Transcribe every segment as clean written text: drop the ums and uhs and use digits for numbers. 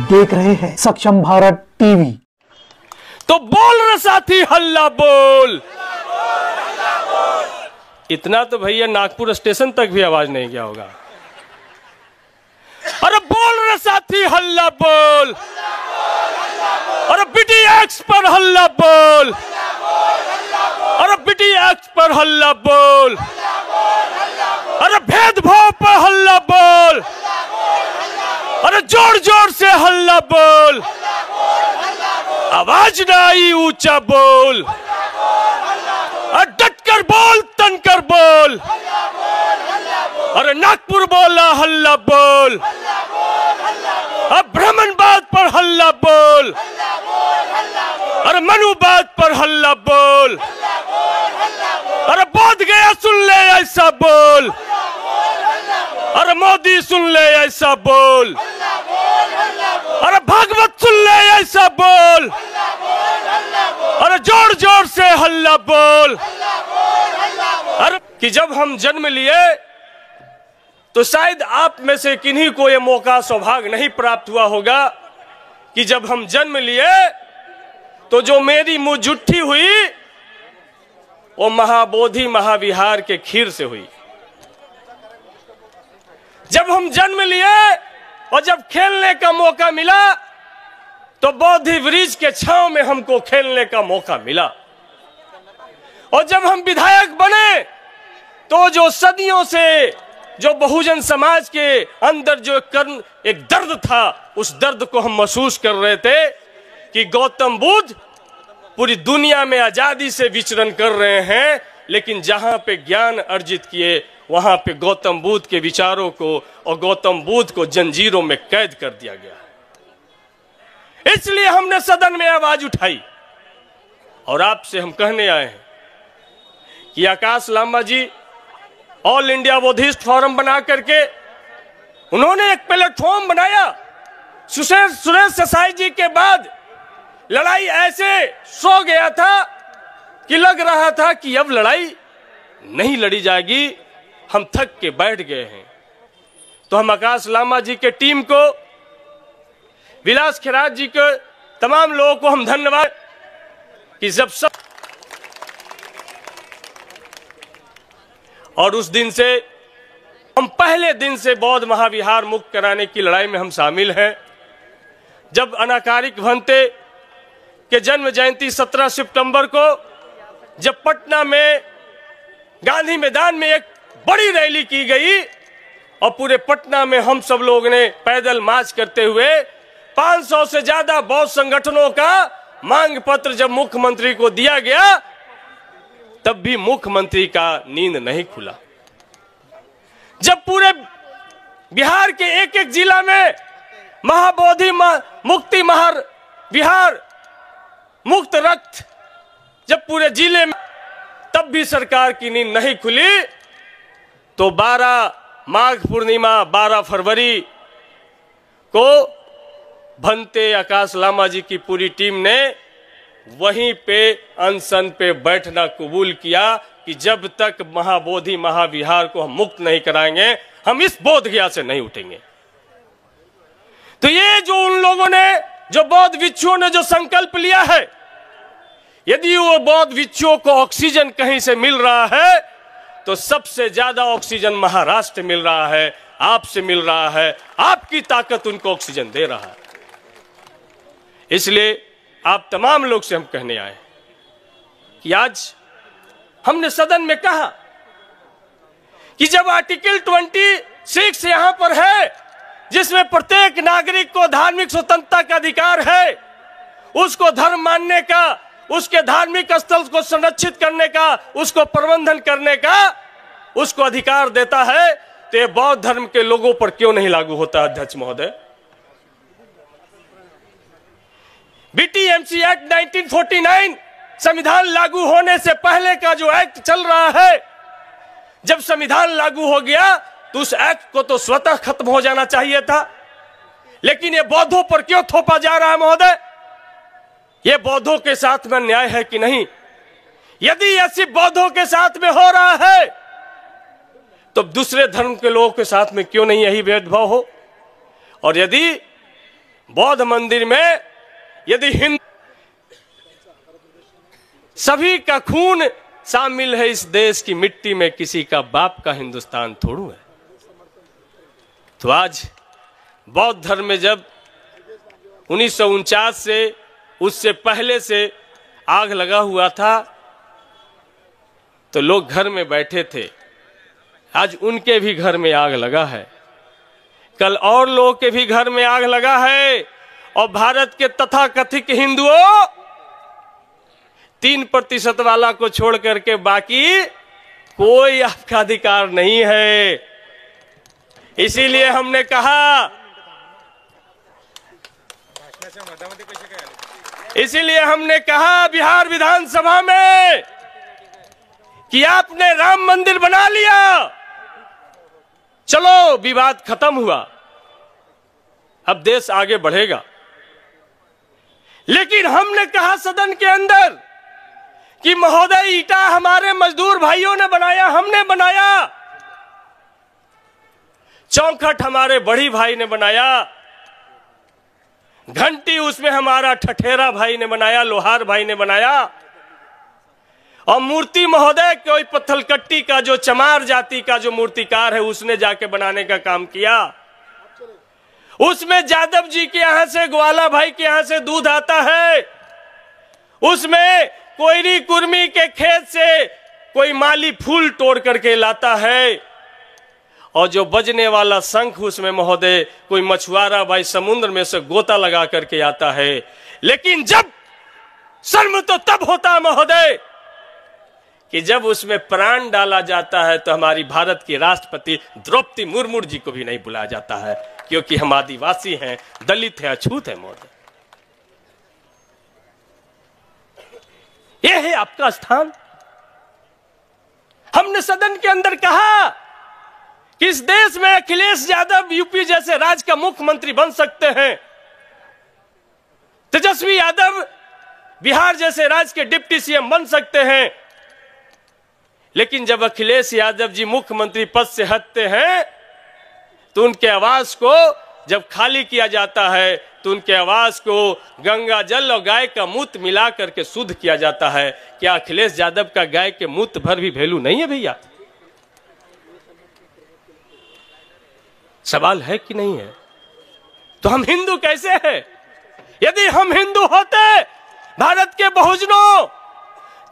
देख रहे हैं सक्षम भारत टीवी। तो बोल रहे साथी हल्ला बोल। इतना तो भैया नागपुर स्टेशन तक भी आवाज नहीं गया होगा। अरे बोल रहे साथी हल्ला बोल। अरे BTX पर हल्ला बोल। अरे BTX पर हल्ला बोल। अरे भेदभाव पर हल्ला बोल। अरे जोर जोर से हल्ला बोल। आवाज ना आई ऊंचा बोल। डट कर बोल, तन कर बोल। अरे नागपुर बोला हल्ला बोल। अब ब्राह्मणवाद पर हल्ला बोल। अरे मनुवाद पर हल्ला बोल। अरे बोध गया सुन ले ऐसा बोल। अरे मोदी सुन ले ऐसा बोल। अरे भागवत सुन ले ऐसा बोल। अरे जोर जोर से हल्ला बोल। अरे कि जब हम जन्म लिए तो शायद आप में से किन्हीं को यह मौका सौभाग्य नहीं प्राप्त हुआ होगा कि जब हम जन्म लिए तो जो मेरी मुंह जुट्ठी हुई वो महाबोधि महाविहार के खीर से हुई। जब हम जन्म लिए और जब खेलने का मौका मिला तो बोधि वृक्ष के छांव में हमको खेलने का मौका मिला। और जब हम विधायक बने तो जो सदियों से जो बहुजन समाज के अंदर जो एक दर्द था, उस दर्द को हम महसूस कर रहे थे कि गौतम बुद्ध पूरी दुनिया में आजादी से विचरण कर रहे हैं, लेकिन जहां पे ज्ञान अर्जित किए वहां पे गौतम बुद्ध के विचारों को और गौतम बुद्ध को जंजीरों में कैद कर दिया गया। इसलिए हमने सदन में आवाज उठाई और आपसे हम कहने आए हैं कि आकाश लांबा जी ऑल इंडिया बौद्धिस्ट फोरम बना करके उन्होंने एक प्लेटफॉर्म बनाया। सुरेश देसाई जी के बाद लड़ाई ऐसे सो गया था कि लग रहा था कि अब लड़ाई नहीं लड़ी जाएगी, हम थक के बैठ गए हैं। तो हम आकाश लांबा जी के टीम को, विलास खैरात जी को, तमाम लोगों को हम धन्यवाद कि जब सब और उस दिन से हम पहले दिन से बौद्ध महाविहार मुक्त कराने की लड़ाई में हम शामिल हैं। जब अनाकारिक भंते के जन्म जयंती 17 सितंबर को जब पटना में गांधी मैदान में एक बड़ी रैली की गई और पूरे पटना में हम सब लोगों ने पैदल मार्च करते हुए 500 से ज्यादा बौद्ध संगठनों का मांग पत्र जब मुख्यमंत्री को दिया गया तब भी मुख्यमंत्री का नींद नहीं खुला। जब पूरे बिहार के एक एक जिला में महाबोधि मुक्ति विहार मुक्त रक्त जब पूरे जिले में, तब भी सरकार की नींद नहीं खुली। तो 12 माघ पूर्णिमा 12 फरवरी को भंते आकाश लांबा जी की पूरी टीम ने वहीं पे अनशन पे बैठना कबूल किया कि जब तक महाबोधि महाविहार को हम मुक्त नहीं कराएंगे हम इस बोध गया से नहीं उठेंगे। तो ये जो उन लोगों ने, जो बौद्ध भिक्षुओं ने जो संकल्प लिया है, यदि वो बौद्ध भिक्षुओं को ऑक्सीजन कहीं से मिल रहा है तो सबसे ज्यादा ऑक्सीजन महाराष्ट्र मिल रहा है, आपसे मिल रहा है। आपकी ताकत उनको ऑक्सीजन दे रहा है। इसलिए आप तमाम लोग से हम कहने आए कि आज हमने सदन में कहा कि जब आर्टिकल 26 यहां पर है जिसमें प्रत्येक नागरिक को धार्मिक स्वतंत्रता का अधिकार है, उसको धर्म मानने का, उसके धार्मिक स्थल को संरक्षित करने का, उसको प्रबंधन करने का उसको अधिकार देता है, तो ये बौद्ध धर्म के लोगों पर क्यों नहीं लागू होता? अध्यक्ष महोदय, BTMC एक्ट 1949 संविधान लागू होने से पहले का जो एक्ट चल रहा है, जब संविधान लागू हो गया तो उस एक्ट को तो स्वतः खत्म हो जाना चाहिए था, लेकिन ये बौद्धों पर क्यों थोपा जा रहा है महोदय? ये बौद्धों के साथ में न्याय है कि नहीं? यदि ये सिर्फ बौद्धों के साथ में हो रहा है तो दूसरे धर्म के लोगों के साथ में क्यों नहीं यही भेदभाव हो? और यदि बौद्ध मंदिर में यदि हिंदू सभी का खून शामिल है इस देश की मिट्टी में, किसी का बाप का हिंदुस्तान थोड़ू है। तो आज बौद्ध धर्म में जब 1949 से उससे पहले से आग लगा हुआ था तो लोग घर में बैठे थे, आज उनके भी घर में आग लगा है, कल और लोगों के भी घर में आग लगा है। और भारत के तथाकथित हिंदुओं 3% वाला को छोड़ करके बाकी कोई आपका अधिकार नहीं है। इसीलिए हमने कहा बिहार विधानसभा में कि आपने राम मंदिर बना लिया, चलो विवाद खत्म हुआ, अब देश आगे बढ़ेगा। लेकिन हमने कहा सदन के अंदर कि महोदय ईटा हमारे मजदूर भाइयों ने बनाया, हमने बनाया, चौखट हमारे बड़ी भाई ने बनाया, घंटी उसमें हमारा ठठेरा भाई ने बनाया, लोहार भाई ने बनाया, और मूर्ति महोदय कोई पत्थलकट्टी का जो चमार जाति का जो मूर्तिकार है उसने जाके बनाने का काम किया। उसमें जादव जी के यहां से, ग्वाला भाई के यहां से दूध आता है, उसमें कोयरी कुर्मी के खेत से कोई माली फूल तोड़ करके लाता है, और जो बजने वाला शंख उसमें महोदय कोई मछुआरा भाई समुद्र में से गोता लगा करके आता है। लेकिन जब शर्म तो तब होता है महोदय कि जब उसमें प्राण डाला जाता है तो हमारी भारत की राष्ट्रपति द्रौपदी मुर्मू जी को भी नहीं बुलाया जाता है, क्योंकि हम आदिवासी हैं, दलित हैं, अछूत हैं महोदय। यह है आपका स्थान। हमने सदन के अंदर कहा कि इस देश में अखिलेश यादव यूपी जैसे राज्य का मुख्यमंत्री बन सकते हैं, तेजस्वी यादव बिहार जैसे राज्य के डिप्टी सीएम बन सकते हैं, लेकिन जब अखिलेश यादव जी मुख्यमंत्री पद से हटते हैं तो उनके आवास को जब खाली किया जाता है तो उनके आवास को गंगा जल और गाय का मूत्र मिला करके शुद्ध किया जाता है। क्या अखिलेश यादव का गाय के मूत्र भर भी वैल्यू नहीं है भैया? सवाल है कि नहीं है? तो हम हिंदू कैसे हैं? यदि हम हिंदू होते भारत के बहुजनों,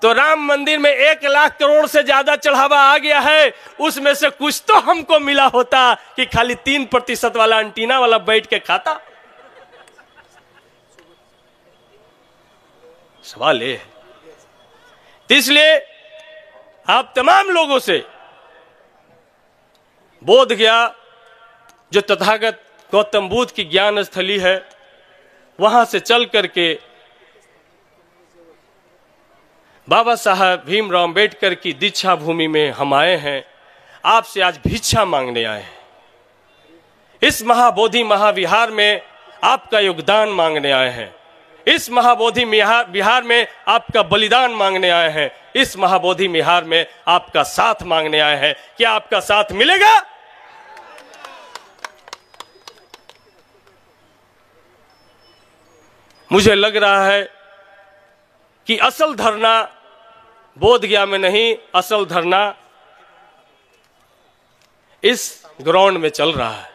तो राम मंदिर में 1 लाख करोड़ से ज्यादा चढ़ावा आ गया है, उसमें से कुछ तो हमको मिला होता कि खाली 3% वाला एंटीना वाला बैठ के खाता। सवाल ये है। तो इसलिए आप तमाम लोगों से बोध गया जो तथागत गौतम बुद्ध की ज्ञान स्थली है, वहां से चल करके बाबा साहब भीमराव अंबेडकर की दीक्षा भूमि में हम आए हैं। आपसे आज भिक्षा मांगने आए हैं। इस महाबोधि महाविहार में आपका योगदान मांगने आए हैं। इस महाबोधि विहार में आपका बलिदान मांगने आए हैं। इस महाबोधि विहार में आपका साथ मांगने आए हैं। क्या आपका साथ मिलेगा? मुझे लग रहा है कि असल धरना बोधगया में नहीं, असल धरना इस ग्राउंड में चल रहा है।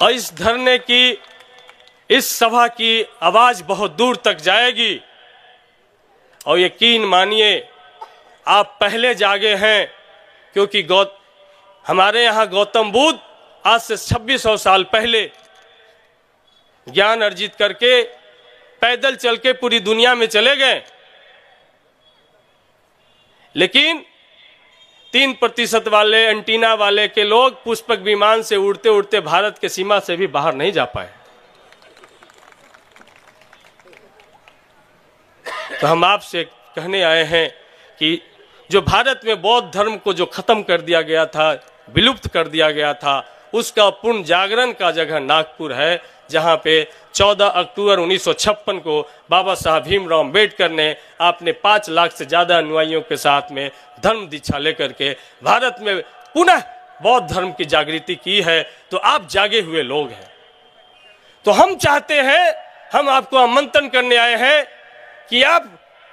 और इस धरने की, इस सभा की आवाज बहुत दूर तक जाएगी। और यकीन मानिए आप पहले जागे हैं, क्योंकि हमारे यहाँ गौतम बुद्ध आज से 2600 साल पहले ज्ञान अर्जित करके पैदल चल के पूरी दुनिया में चले गए। लेकिन 3% वाले एंटीना वाले के लोग पुष्पक विमान से उड़ते उड़ते भारत के सीमा से भी बाहर नहीं जा पाए। तो हम आपसे कहने आए हैं कि जो भारत में बौद्ध धर्म को जो खत्म कर दिया गया था, विलुप्त कर दिया गया था, उसका पूर्ण जागरण का जगह नागपुर है, जहां पे 14 अक्टूबर 1956 को बाबा साहब भीमराव अंबेडकर ने अपने 5 लाख से ज्यादा अनुयायियों के साथ में धर्म दीक्षा लेकर के भारत में पुनः बौद्ध धर्म की जागृति की है, तो आप जागे हुए लोग हैं। तो हम चाहते हैं, हम आपको आमंत्रण करने आए हैं कि आप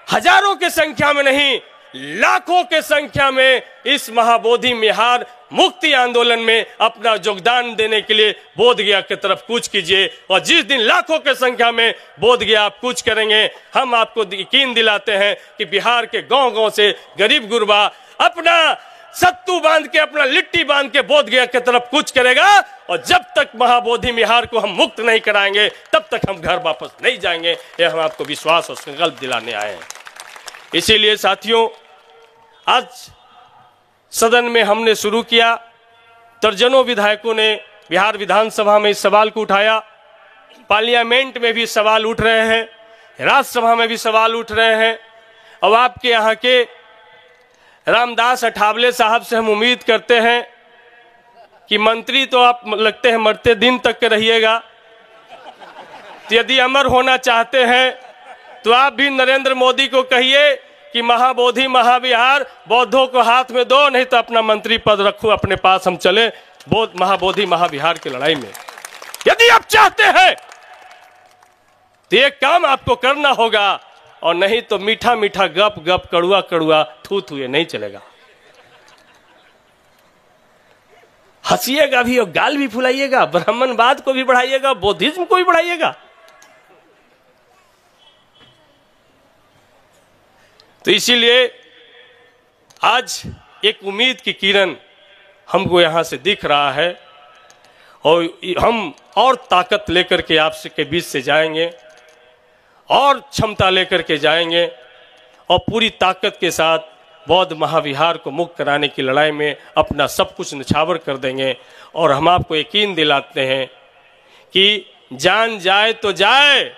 हजारों की संख्या में नहीं, लाखों के संख्या में इस महाबोधि विहार मुक्ति आंदोलन में अपना योगदान देने के लिए बोध गया की तरफ कूच कीजिए। और जिस दिन लाखों की संख्या में बोध गया आप कूच करेंगे, हम आपको यकीन दिलाते हैं कि बिहार के गांव-गांव से गरीब गुरबा अपना सत्तू बांध के, अपना लिट्टी बांध के बोध गया की तरफ कूच करेगा। और जब तक महाबोधि विहार को हम मुक्त नहीं कराएंगे, तब तक हम घर वापस नहीं जाएंगे। यह हम आपको विश्वास और संकल्प दिलाने आए हैं। इसीलिए साथियों, आज सदन में हमने शुरू किया, दर्जनों विधायकों ने बिहार विधानसभा में इस सवाल को उठाया, पार्लियामेंट में भी सवाल उठ रहे हैं, राज्यसभा में भी सवाल उठ रहे हैं। अब आपके यहाँ के रामदास अठावले साहब से हम उम्मीद करते हैं कि मंत्री तो आप लगते हैं मरते दिन तक के रहिएगा, तो यदि अमर होना चाहते हैं तो आप भी नरेंद्र मोदी को कहिए कि महाबोधि महाविहार बौद्धों को हाथ में दो, नहीं तो अपना मंत्री पद रखो अपने पास, हम चले महाबोधि महाविहार की लड़ाई में। यदि आप चाहते हैं तो एक काम आपको करना होगा, और नहीं तो मीठा मीठा गप गप, कड़ुआ कड़ुआ थू थू ये नहीं चलेगा। हंसिएगा भी और गाल भी फुलाइएगा, ब्राह्मणवाद को भी बढ़ाइएगा, बौद्धिज्म को भी बढ़ाइएगा। तो इसीलिए आज एक उम्मीद की किरण हमको यहां से दिख रहा है, और हम और ताकत लेकर के आपसे के बीच से जाएंगे, और क्षमता लेकर के जाएंगे, और पूरी ताकत के साथ बौद्ध महाविहार को मुक्त कराने की लड़ाई में अपना सब कुछ निछावर कर देंगे। और हम आपको यकीन दिलाते हैं कि जान जाए तो जाए,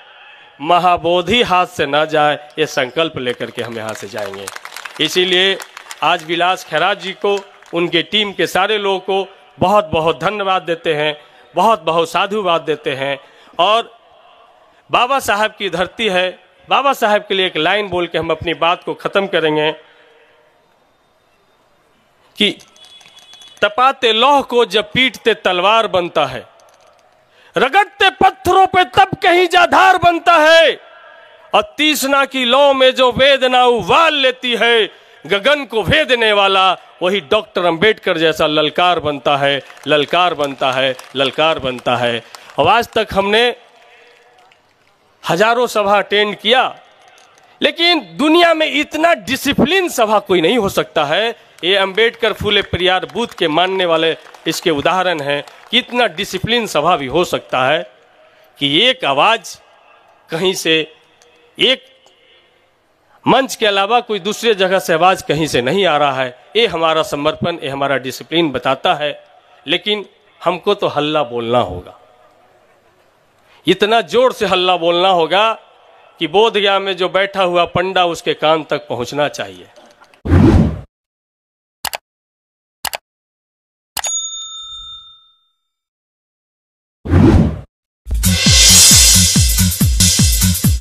महाबोधि हाथ से ना जाए, ये संकल्प लेकर के हम यहाँ से जाएंगे। इसीलिए आज विलास खैरात जी को, उनके टीम के सारे लोगों को बहुत बहुत धन्यवाद देते हैं, बहुत बहुत साधुवाद देते हैं। और बाबा साहब की धरती है, बाबा साहब के लिए एक लाइन बोल के हम अपनी बात को खत्म करेंगे कि तपाते लौह को जब पीटते तलवार बनता है, रगड़ते पत्थरों पे तब कहीं जाधार बनता है, और तीसना की लौ में जो वेदना उबाल लेती है, गगन को भेदने वाला वही डॉक्टर अंबेडकर जैसा ललकार बनता है, ललकार बनता है, ललकार बनता है। और आज तक हमने हजारों सभा अटेंड किया, लेकिन दुनिया में इतना डिसिप्लिन सभा कोई नहीं हो सकता है। ये अंबेडकर फूले पेरियार बूथ के मानने वाले इसके उदाहरण हैं कि इतना डिसिप्लिन सभा भी हो सकता है कि एक आवाज कहीं से, एक मंच के अलावा कोई दूसरे जगह से आवाज कहीं से नहीं आ रहा है। ये हमारा समर्पण, ये हमारा डिसिप्लिन बताता है। लेकिन हमको तो हल्ला बोलना होगा, इतना जोर से हल्ला बोलना होगा कि बोधगया में जो बैठा हुआ पंडा उसके कान तक पहुंचना चाहिए।